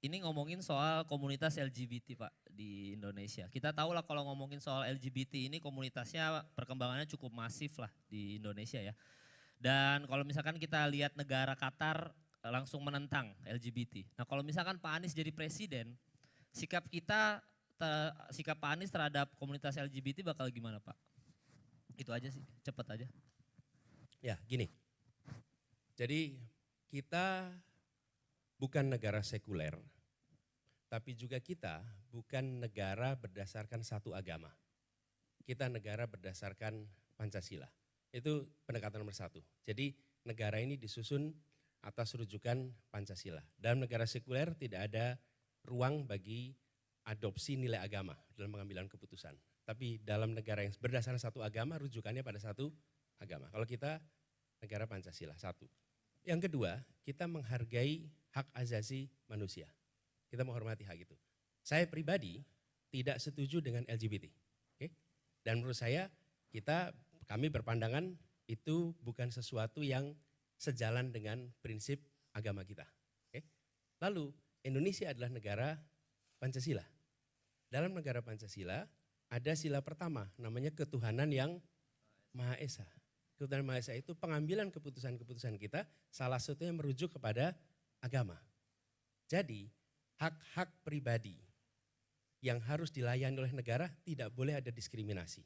ini ngomongin soal komunitas LGBT Pak di Indonesia. Kita tahu lah kalau ngomongin soal LGBT ini komunitasnya perkembangannya cukup masif lah di Indonesia ya. Dan kalau misalkan kita lihat negara Qatar langsung menentang LGBT. Nah kalau misalkan Pak Anies jadi presiden, sikap Pak Anies terhadap komunitas LGBT bakal gimana Pak? Itu aja sih, cepet aja. Ya gini, jadi kita bukan negara sekuler, tapi juga kita bukan negara berdasarkan satu agama. Kita negara berdasarkan Pancasila. Itu pendekatan nomor satu. Jadi negara ini disusun atas rujukan Pancasila. Dalam negara sekuler tidak ada ruang bagi adopsi nilai agama dalam pengambilan keputusan. Tapi dalam negara yang berdasarkan satu agama, rujukannya pada satu agama. Kalau kita negara Pancasila, satu. Yang kedua, kita menghargai hak asasi manusia. Kita menghormati hak itu. Saya pribadi tidak setuju dengan LGBT. Okay? Dan menurut saya kami berpandangan itu bukan sesuatu yang sejalan dengan prinsip agama kita. Okay? Lalu Indonesia adalah negara Pancasila. Dalam negara Pancasila ada sila pertama namanya ketuhanan yang Maha Esa. Ketuhanan Maha Esa itu pengambilan keputusan-keputusan kita salah satunya merujuk kepada agama. Jadi hak-hak pribadi yang harus dilayani oleh negara tidak boleh ada diskriminasi.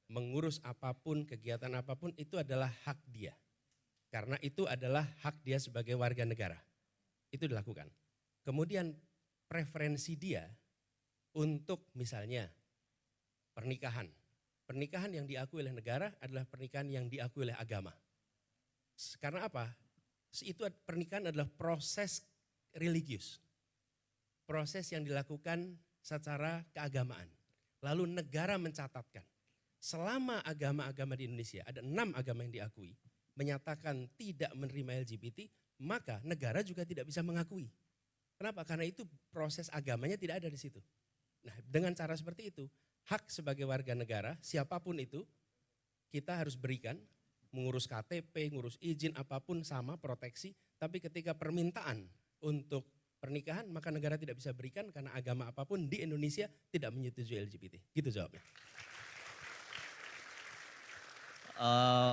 Mengurus apapun, kegiatan apapun itu adalah hak dia. Karena itu adalah hak dia sebagai warga negara. Itu dilakukan. Kemudian preferensi dia untuk misalnya pernikahan. Pernikahan yang diakui oleh negara adalah pernikahan yang diakui oleh agama. Karena apa? Itu pernikahan adalah proses religius. Proses yang dilakukan secara keagamaan. Lalu negara mencatatkan. Selama agama-agama di Indonesia, ada 6 agama yang diakui, menyatakan tidak menerima LGBT, maka negara juga tidak bisa mengakui. Kenapa? Karena itu proses agamanya tidak ada di situ. Nah dengan cara seperti itu, hak sebagai warga negara, siapapun itu, kita harus berikan, mengurus KTP, ngurus izin apapun sama proteksi, tapi ketika permintaan untuk pernikahan maka negara tidak bisa berikan karena agama apapun di Indonesia tidak menyetujui LGBT. Gitu jawabnya.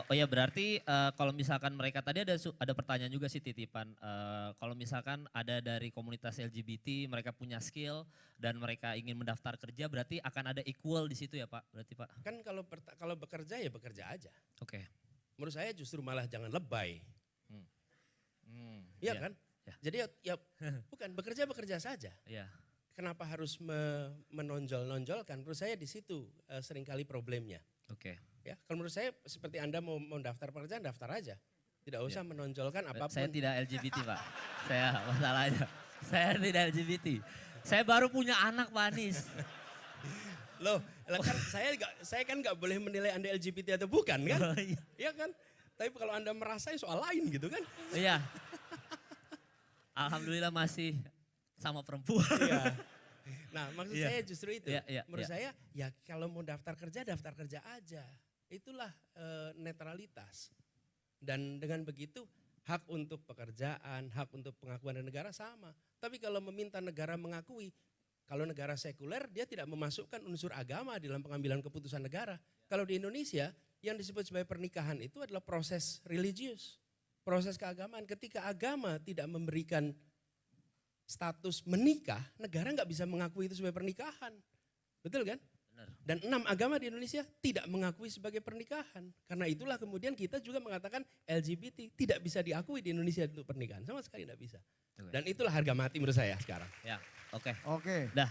Oh ya berarti kalau misalkan mereka tadi ada pertanyaan juga sih titipan. Kalau misalkan ada dari komunitas LGBT mereka punya skill dan mereka ingin mendaftar kerja berarti akan ada equal di situ ya Pak? Berarti Pak? Kan kalau bekerja ya bekerja aja. Oke. Menurut saya justru malah jangan lebay. Iya iya, kan? iya. Jadi ya bukan bekerja saja. Iya. Kenapa harus menonjol-nonjolkan? Menurut saya di situ seringkali problemnya. Oke. Ya, kalau menurut saya seperti Anda mau daftar pekerjaan daftar aja. Tidak usah menonjolkan apapun. Saya tidak LGBT Pak. Saya masalahnya. Saya tidak LGBT. Saya baru punya anak Pak Anies. Loh, kan saya kan nggak boleh menilai Anda LGBT atau bukan kan? Oh, iya. Iya kan? Tapi kalau Anda merasa soal lain gitu kan? Iya. Alhamdulillah masih sama perempuan. Iya. Nah maksud saya justru itu. Menurut iya. saya ya kalau mau daftar kerja aja. Itulah netralitas. Dan dengan begitu hak untuk pekerjaan, hak untuk pengakuan dari negara sama. Tapi kalau meminta negara mengakui, kalau negara sekuler dia tidak memasukkan unsur agama dalam pengambilan keputusan negara. Kalau di Indonesia yang disebut sebagai pernikahan itu adalah proses religius. Proses keagamaan. Ketika agama tidak memberikan status menikah, negara nggak bisa mengakui itu sebagai pernikahan. Betul kan? Benar. Dan 6 agama di Indonesia tidak mengakui sebagai pernikahan. Karena itulah kemudian kita juga mengatakan LGBT tidak bisa diakui di Indonesia untuk pernikahan. Sama sekali tidak bisa. Dan itulah harga mati menurut saya sekarang. Ya, oke. Oke. Dah.